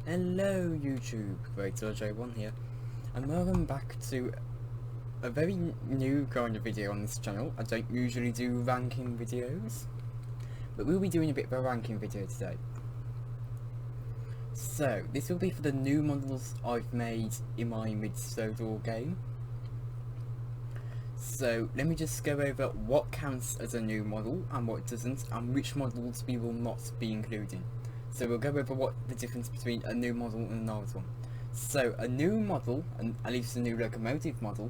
Hello YouTube, J1 here, and welcome back to a very new kind of video on this channel. I don't usually do ranking videos, but we'll be doing a bit of a ranking video today. So, this will be for the new models I've made in my Sodor game. So, let me just go over what counts as a new model and what doesn't, and which models we will not be including. So we'll go over what the difference between a new model and an old one. So a new model, and at least a new locomotive model,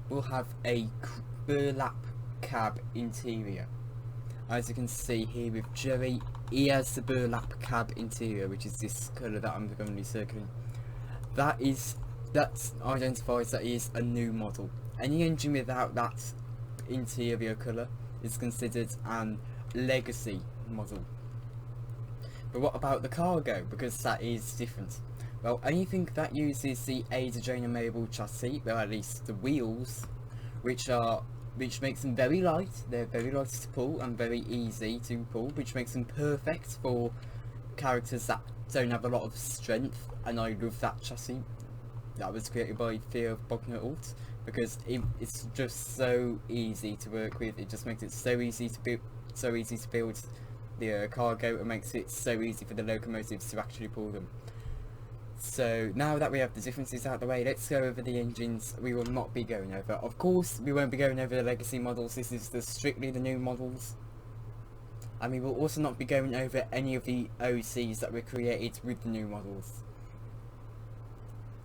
will have a burlap cab interior. As you can see here with Jerry, he has the burlap cab interior, which is this colour that I'm going to be circling. That identifies that he is a new model. Any engine without that interior colour is considered an legacy model. But what about the cargo? Because that is different. Well, anything that uses the Adrian chassis, well, at least the wheels, which makes them very light. They're very light to pull and very easy to pull, which makes them perfect for characters that don't have a lot of strength. And I love that chassis. That was created by Fear of Bogner Alt, because it's just so easy to work with. It just makes it so easy to build the cargo, and makes it so easy for the locomotives to actually pull them. So now that we have the differences out of the way, let's go over the engines we will not be going over. Of course, we won't be going over the legacy models. This is strictly the new models. And we will also not be going over any of the OCs that were created with the new models.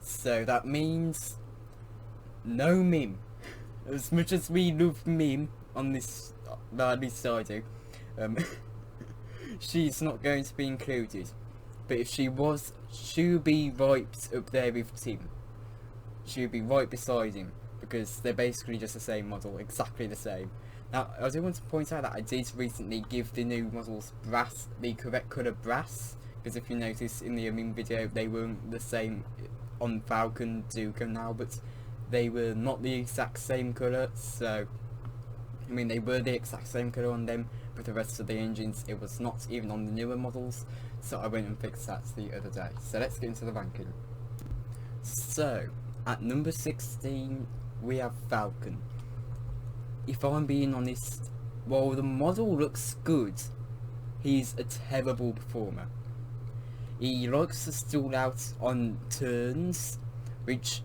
So that means no MIM. As much as we love MIM on this, at least I do, she's not going to be included. But if she was, she would be right up there with Tim. She would be right beside him, because they're basically just the same model, exactly the same. Now, I do want to point out that I did recently give the new models brass, the correct colour brass, because if you notice in the MIM video, they weren't the same on Falcon, Duke and Albert. They were not the exact same colour, so I mean, they were the exact same colour on them, but the rest of the engines, it was not, even on the newer models, so I went and fixed that the other day. So let's get into the ranking. So, at number 16, we have Falcon. If I'm being honest, while the model looks good, he's a terrible performer. He likes to stall out on turns, which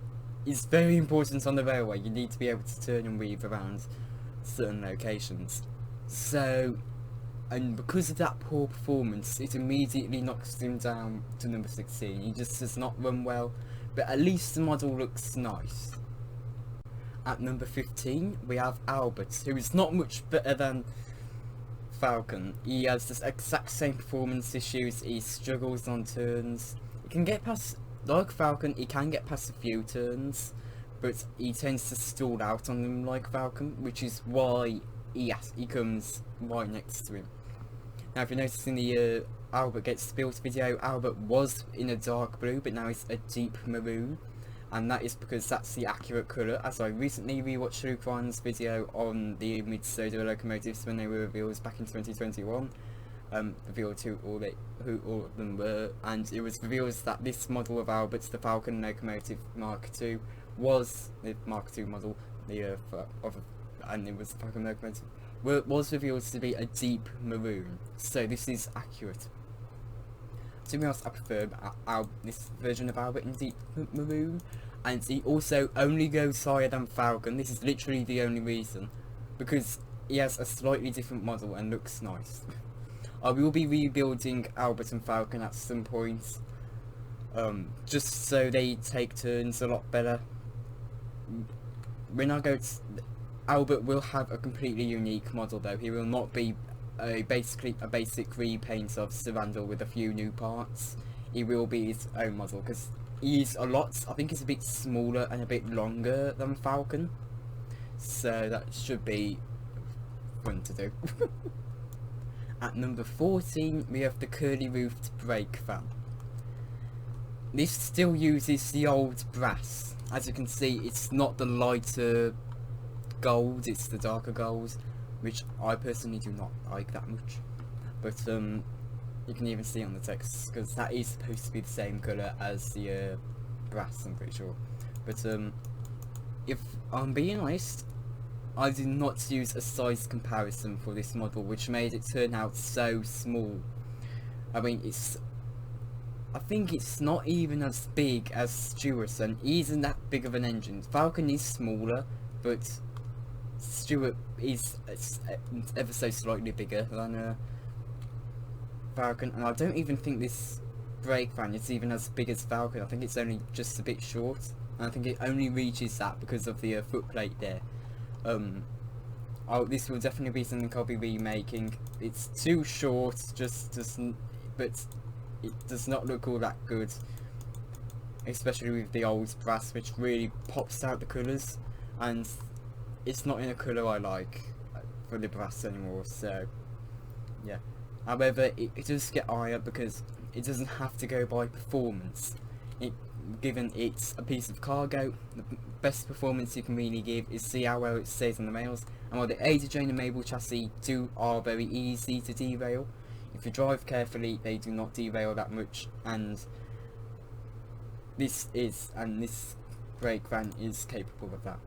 is very important on the railway. You need to be able to turn and weave around certain locations. So, and because of that poor performance, it immediately knocks him down to number 16. He just does not run well, but at least the model looks nice. At number 15, we have Albert, who is not much better than Falcon. He has the exact same performance issues. He struggles on turns. He can get past, like Falcon, he can get past a few turns, but he tends to stall out on them like Falcon, which is why he comes right next to him. Now, if you notice in the Albert Gets Built video, Albert was in a dark blue, but now it's a deep maroon, and that is because that's the accurate colour. As I recently rewatched Luke Ryan's video on the mid-Sodor locomotives when they were revealed back in 2021, revealed who all of them were, and it was revealed that this model of Albert's, the Falcon Locomotive Mark II, was the Mark II model, and it was the Falcon Locomotive, was revealed to be a deep maroon, so this is accurate. To be honest, I prefer this version of Albert in deep maroon, and he also only goes higher than Falcon. This is literally the only reason, because he has a slightly different model and looks nice. I will be rebuilding Albert and Falcon at some point, just so they take turns a lot better. When I go to Albert will have a completely unique model though. He will not be basically a basic repaint of Surrandal with a few new parts. He will be his own model, because he's I think he's a bit smaller and a bit longer than Falcon, so that should be fun to do. At number 14, we have the curly roofed brake fan. This still uses the old brass. As you can see, it's not the lighter gold, it's the darker gold, which I personally do not like that much. But You can even see it on the text, because that is supposed to be the same colour as the brass, I'm pretty sure. But if I'm being honest, I did not use a size comparison for this model, which made it turn out so small. I mean, I think it's not even as big as Stuart's, and he isn't that big of an engine. Falcon is smaller, but Stuart is ever so slightly bigger than Falcon, and I don't even think this brake van is even as big as Falcon. I think it's only just a bit short, and I think it only reaches that because of the footplate there. This will definitely be something I'll be remaking. It's too short, but it does not look all that good, especially with the old brass, which really pops out the colours, and it's not in a colour I like for the brass anymore, so yeah. However, it does get higher because it doesn't have to go by performance. Given it's a piece of cargo, the best performance you can really give is see how well it stays on the rails, and while the Adrian and Mabel chassis are very easy to derail, if you drive carefully they do not derail that much, and this brake van is capable of that.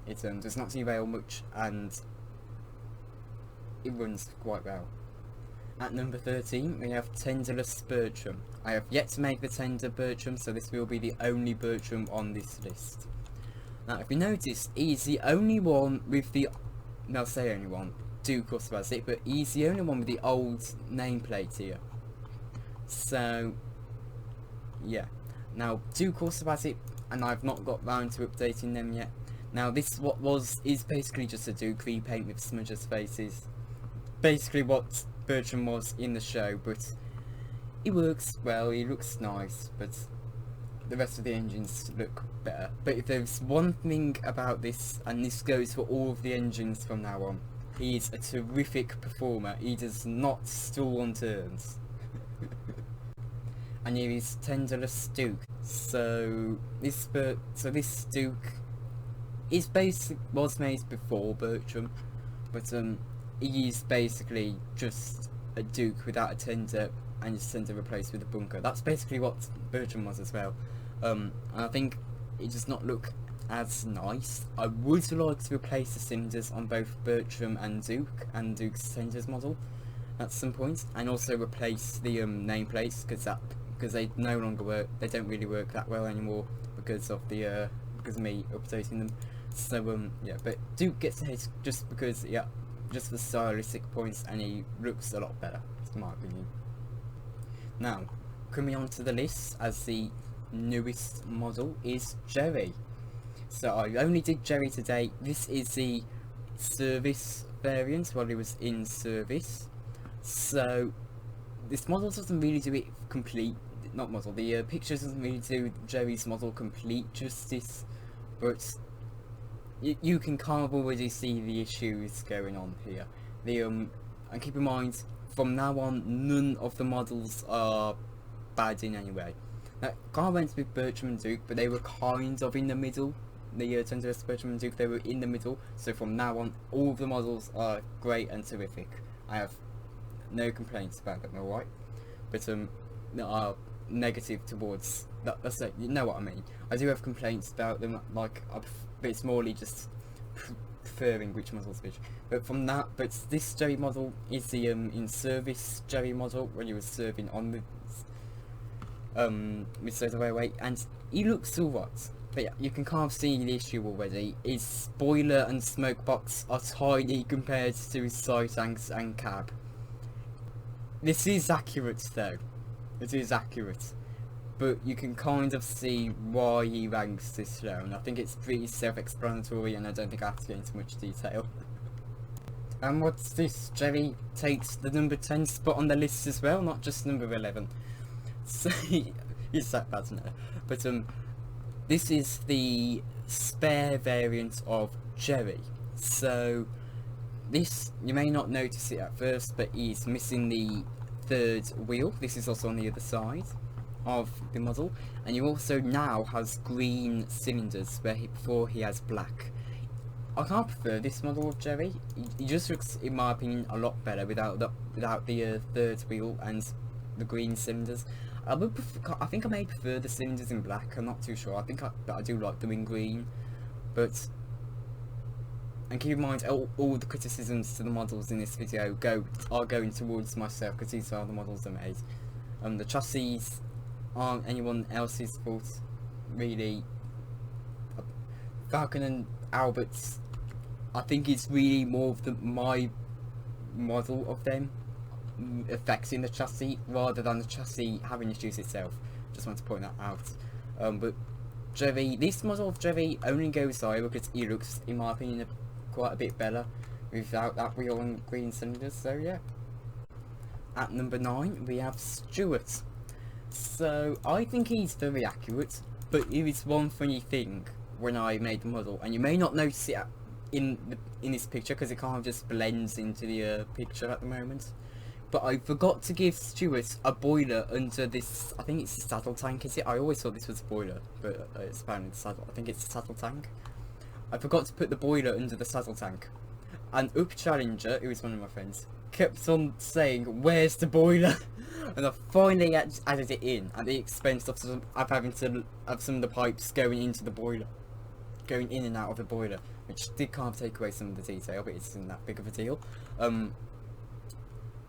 It does not derail much, and it runs quite well. At number 13, we have Tenderless Bertram. I have yet to make the Tender Bertram, so this will be the only Bertram on this list. Now, if you notice, he's the only one with the, I'll say only one, Duke or Swazik, but he's the only one with the old nameplate here. So, yeah. Now, Duke or Swazik, and I've not got round to updating them yet. Now, this is basically just a Duke repaint with smudges faces. Basically what Bertram was in the show, but he works well, he looks nice, but the rest of the engines look better. But if there's one thing about this, and this goes for all of the engines from now on, he is a terrific performer. He does not stall on turns. And here is Tenderless Duke. So this Duke was made before Bertram, but he is basically just a Duke without a tender, and his tender replaced with a bunker. That's basically what Bertram was as well. And I think it does not look as nice. I would like to replace the cylinders on both Bertram and Duke, and Duke's tenders model at some point, and also replace the nameplates, because they no longer work. They don't really work that well anymore because of me updating them. So yeah, but Duke gets a hit just because, yeah, just for stylistic points, and he looks a lot better, in my opinion. Now, coming on to the list as the newest model is Jerry. So I only did Jerry today. This is the service variant while he was in service. So this model doesn't really do it complete, the picture doesn't really do Jerry's model complete justice, but you can kind of already see the issues going on here. And keep in mind, from now on, none of the models are bad in any way. Now, kind of went with Bertram and Duke, but they were kind of in the middle. The Tenderless Bertram and Duke, they were in the middle. So from now on, all of the models are great and terrific. I have no complaints about them, alright? But that are negative towards that. You know what I mean. I do have complaints about them, like, but it's morely just preferring which models which. But this Jerry model is the in service Jerry model when he was serving on with Sodor Railway, and he looks alright. But yeah, you can kind of see the issue already. His spoiler and smoke box are tiny compared to his side tanks and cab. This is accurate though. It is accurate. But you can kind of see why he ranks this low, and I think it's pretty self-explanatory, and I don't think I have to get into much detail. And what's this? Jerry takes the number 10 spot on the list as well, not just number 11. So, he's that bad now. But this is the spare variant of Jerry. So, this, you may not notice it at first, but he's missing the third wheel. This is also on the other side of the model, and he also now has green cylinders where before he has black. I can't prefer this model of Jerry. He just looks, in my opinion, a lot better without the third wheel and the green cylinders. I think I may prefer the cylinders in black. I'm not too sure. But I do like them in green. But and keep in mind, all the criticisms to the models in this video are going towards myself, because these are the models I made. The chassis aren't anyone else's fault, really. Falcon and Albert's, I think it's really more of my model of them affecting the chassis rather than the chassis having issues itself. Just want to point that out. But Jerry, this model of Jerry only goes higher because he looks, in my opinion, quite a bit better without that wheel and green cylinders. So yeah. At number 9 we have Stuart. So I think he's very accurate, but there is one funny thing when I made the model, and you may not notice it in this picture because it kind of just blends into the picture at the moment. But I forgot to give Stuart a boiler under this. I think it's the saddle tank, is it? I always thought this was a boiler, but it's apparently the saddle. I think it's the saddle tank. I forgot to put the boiler under the saddle tank, and Up Challenger, who is one of my friends, kept on saying, "Where's the boiler?" And I finally added it in at the expense of having to have some of the pipes going into the boiler, going in and out of the boiler, which did kind of take away some of the detail, but it isn't that big of a deal.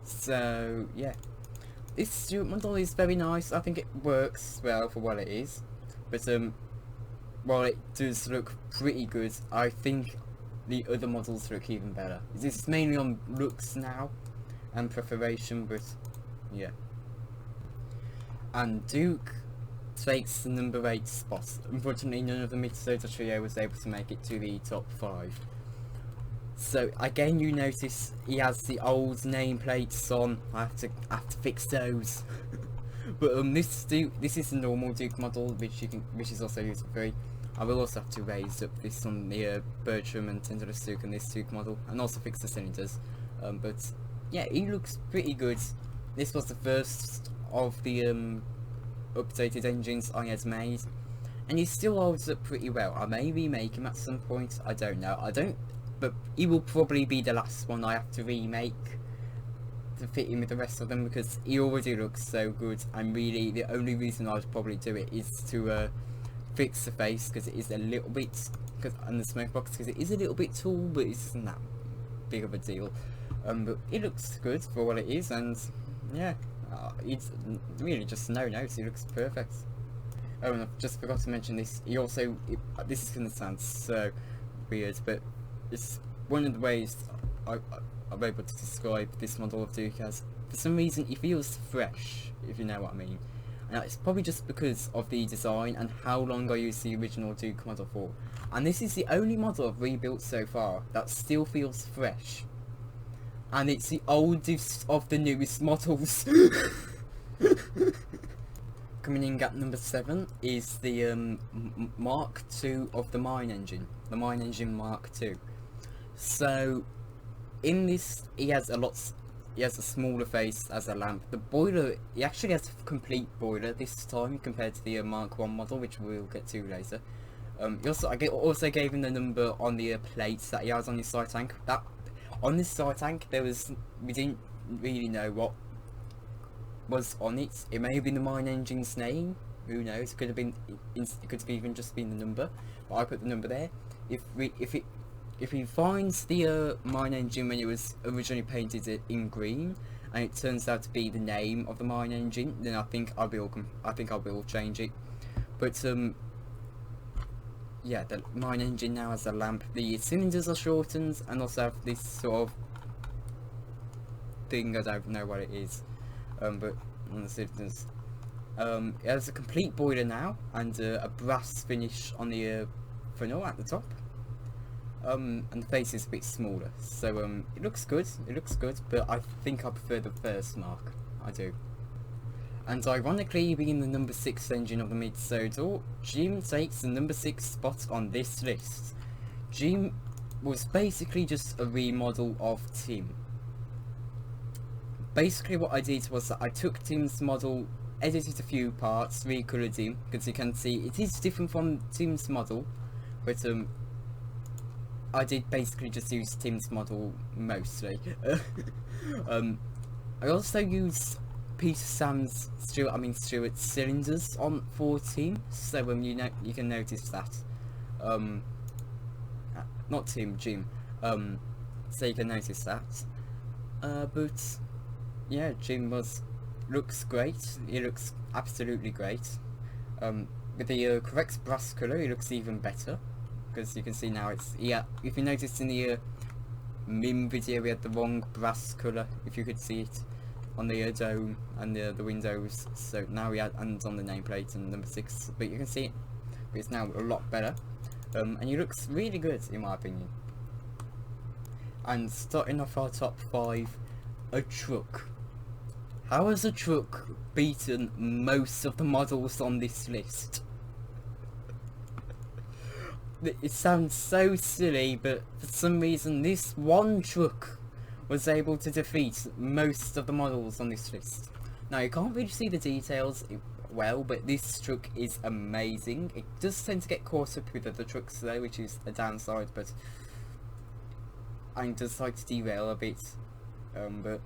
So yeah, this Stuart model is very nice. I think it works well for what it is, but while it does look pretty good, I think the other models look even better. This is mainly on looks now and preparation, but yeah. And Duke takes the number 8 spot. Unfortunately, none of the Sodor trio was able to make it to the top 5. So again, you notice he has the old nameplates on. I have to fix those. But this is the normal Duke model, which is also user free. I will also have to raise up this on the Bertram and Tenderless Duke and this Duke model, and also fix the cylinders. But yeah, he looks pretty good. This was the first of the updated engines I had made, and he still holds up pretty well. I may remake him at some point. I don't know. But he will probably be the last one I have to remake to fit in with the rest of them, because he already looks so good. And really, the only reason I would probably do it is to fix the face, because it is a little bit, and the smoke box, because it is a little bit tall, but it isn't that big of a deal. But it looks good for what it is, and yeah, it's really just no notes. It looks perfect. Oh, and I just forgot to mention this. He also, this is gonna sound so weird, but it's one of the ways I'm able to describe this model of Duke as. For some reason, he feels fresh, if you know what I mean. And it's probably just because of the design and how long I used the original Duke model for. And this is the only model I've rebuilt so far that still feels fresh. And it's the oldest of the newest models. Coming in at number 7 is the Mark II of the Mine Engine. The Mine Engine Mark II. So, in this, he has a smaller face as a lamp. The boiler, he actually has a complete boiler this time compared to the Mark I model, which we'll get to later. I also gave him the number on the plates that he has on his side tank. On this side tank, we didn't really know what was on it. It may have been the mine engine's name. Who knows? It could have been. It could have even just been the number. But I put the number there. If he finds the mine engine when it was originally painted in green, and it turns out to be the name of the mine engine, then I think I will change it. But yeah, the mine engine now has a lamp. The cylinders are shortened and also have this sort of thing. I don't know what it is, but on the cylinders, it has a complete boiler now and a brass finish on the funnel at the top. And the face is a bit smaller, so it looks good. But I think I prefer the first Mark. I do. And ironically, being the number 6 engine of the Sodor, Jim takes the number 6 spot on this list. Jim was basically just a remodel of Tim. Basically what I did was that I took Tim's model, edited a few parts, recoloured him, because you can see it is different from Tim's model, but I did basically just use Tim's model mostly. I also used Stuart's cylinders on for Tim, so you can notice that. Not Tim, Jim. So you can notice that. But yeah, Jim looks great. He looks absolutely great. With the correct brass colour, he looks even better, because you can see now it's, yeah, if you noticed in the MIM video we had the wrong brass colour, if you could see it on the dome and the windows, so now we had, and on the nameplate and number 6, but you can see it, but it's now a lot better, and he looks really good in my opinion. And starting off our top 5, a truck. How has a truck beaten most of the models on this list? It sounds so silly, but for some reason this one truck was able to defeat most of the models on this list. Now you can't really see the details well, but this truck is amazing. It does tend to get caught up with other trucks though, which is a downside, but I just like to derail a bit. But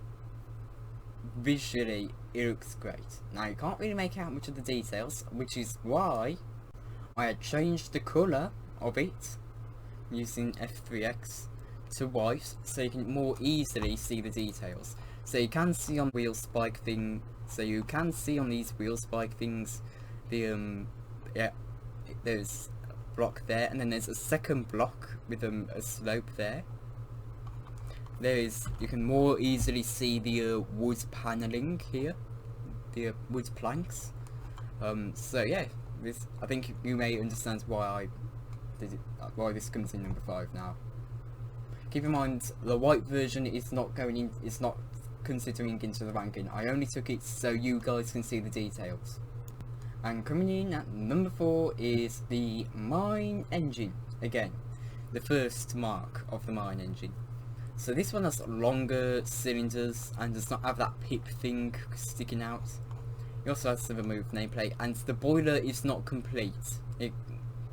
visually it looks great. Now you can't really make out much of the details, which is why I had changed the colour of it using F3X to white, so you can more easily see the details. So you can see on wheel spike thing, so you can see on these wheel spike things the yeah, there's a block there, and then there's a second block with a slope there. You can more easily see the wood paneling here, the wood planks. So yeah, I think you may understand why why this comes in number 5 now. Keep in mind the white version is not considering into the ranking. I only took it so you guys can see the details. And coming in at number 4 is the mine engine. Again, the first mark of the mine engine. So this one has longer cylinders and does not have that pip thing sticking out. It also has the removed nameplate, and the boiler is not complete. It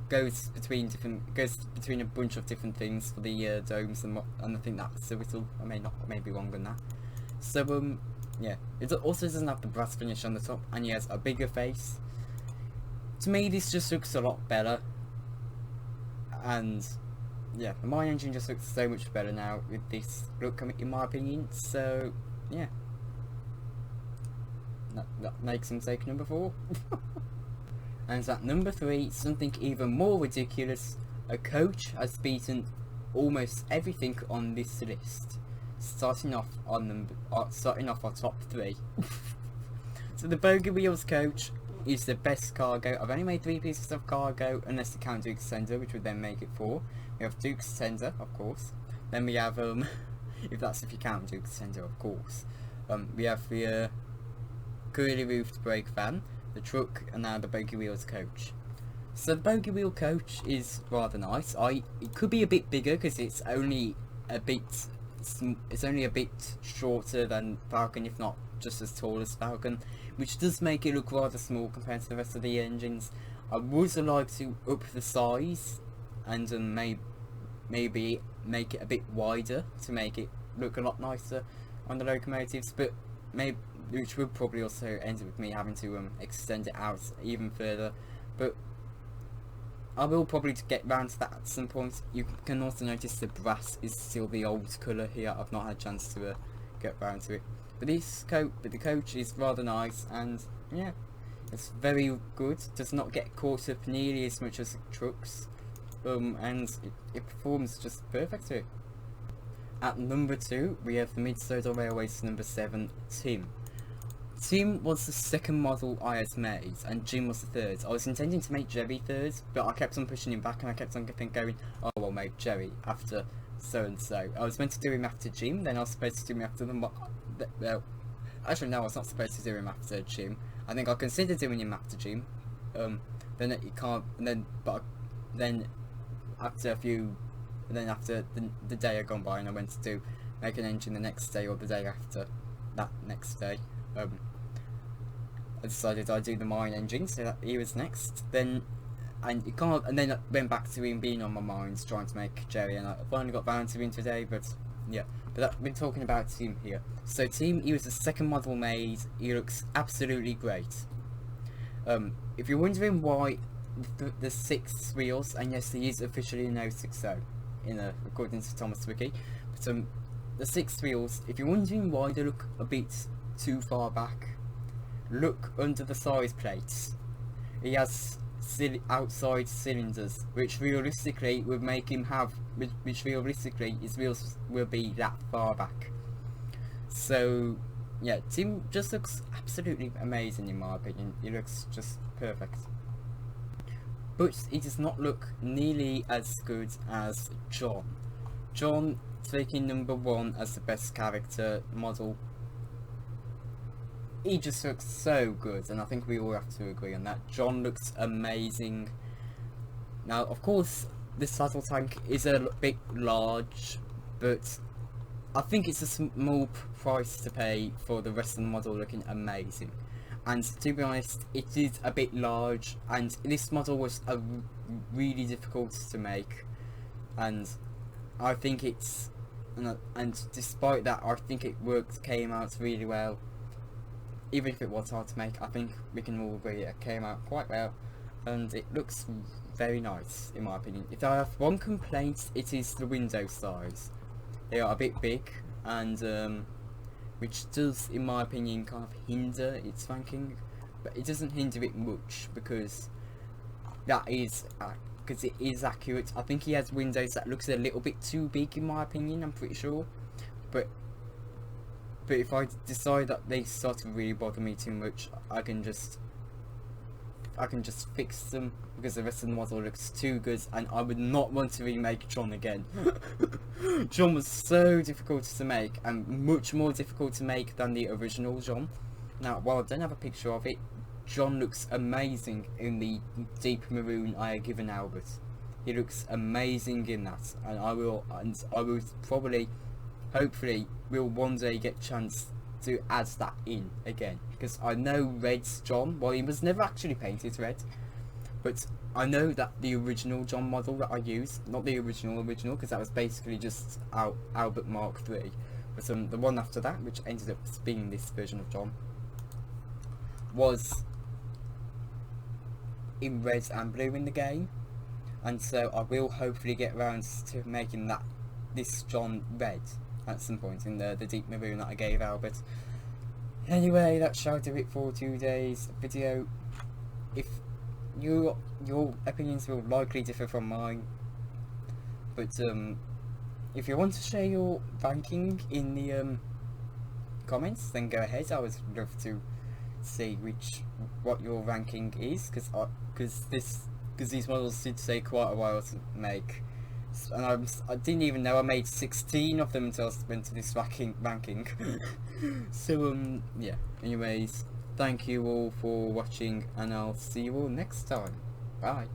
goes between a bunch of different things for the domes, and I think that's a little, I may be wrong on that. So yeah, it also doesn't have the brass finish on the top, and he has a bigger face. To me this just looks a lot better, and yeah, the mine engine just looks so much better now with this look, in my opinion. So yeah, that makes him take number 4. And at number 3, something even more ridiculous. A coach has beaten almost everything on this list, starting off our top 3. So the Bogey Wheels coach is the best cargo. I've only made 3 pieces of cargo, unless you count Duke's Tender, which would then make it 4. We have Duke's Tender, of course. Then we have if you count Duke's Tender, of course. We have the curly roofed brake van, the truck, and now the Bogey Wheels coach. So the Bogey Wheel coach is rather nice. It could be a bit bigger because it's only a bit shorter than Falcon, if not just as tall as Falcon, which does make it look rather small compared to the rest of the engines. I would like to up the size and maybe make it a bit wider to make it look a lot nicer on the locomotives, but which would probably also end up with me having to extend it out even further, but I will probably get round to that at some point. You can also notice the brass is still the old colour here. I've not had a chance to get round to it, but the coach is rather nice, and yeah, it's very good. Does not get caught up nearly as much as the trucks, and it performs just perfectly. At number 2, we have the Mid-Sodor Railways number 7, Tim. Tim was the second model I had made, and Jim was the third. I was intending to make Jerry third, but I kept on pushing him back, and I kept on going, oh, I'll make Jerry after so-and-so. I was meant to do him after Jim, then I was supposed to do him after well, actually no, I was not supposed to do him after Jim. I think I considered doing him after Jim, then it can't, then after the day had gone by and I went to make an engine the next day or the day after that next day, I decided I'd do the mine engine, so that he was next. Then and it can't, and then it went back to him being on my mind trying to make Jerry, and I finally got round to him today. But yeah, but I've been talking about Tim here. So Tim, he was the second model made. He looks absolutely great. If you're wondering why the 6 wheels, and yes, he is officially now 6.0 according to Thomas Wiki, but the 6 wheels, if you're wondering why they look a bit too far back, look under the side plates. He has outside cylinders, which realistically would make him have, which realistically his wheels will be that far back. So yeah, Tim just looks absolutely amazing in my opinion. He looks just perfect. But he does not look nearly as good as John. John taking number 1 as the best character model. He just looks so good, and I think we all have to agree on that. John looks amazing. Now, of course, this saddle tank is a bit large, but I think it's a small price to pay for the rest of the model looking amazing. And to be honest, it is a bit large, and this model was really difficult to make, and I think it's, and despite that, I think it came out really well. Even if it was hard to make, I think we can all agree it came out quite well, and it looks very nice in my opinion. If I have one complaint, it is the window size. They are a bit big, and which does, in my opinion, kind of hinder its ranking, but it doesn't hinder it much because that is because it is accurate. I think he has windows that looks a little bit too big in my opinion, I'm pretty sure, but if I decide that they start to really bother me too much, I can just fix them, because the rest of the model looks too good, and I would not want to remake John again. John was so difficult to make, and much more difficult to make than the original John. Now, while I don't have a picture of it, John looks amazing in the deep maroon I have given Albert. He looks amazing in that, and I will probably, hopefully, will one day get a chance to add that in again, because I know Red's John, well, he was never actually painted red, but I know that the original John model that I used, not the original because that was basically just Albert Mark III, but the one after that, which ended up being this version of John, was in red and blue in the game, and so I will hopefully get around to making this John red at some point in the deep maroon that I gave Albert. Anyway, that shall do it for today's video. If your opinions will likely differ from mine, but if you want to share your ranking in the comments, then go ahead. I would love to see what your ranking is, because these models did take quite a while to make. And I didn't even know I made 16 of them until I went to this ranking. So yeah, anyways, thank you all for watching, and I'll see you all next time. Bye.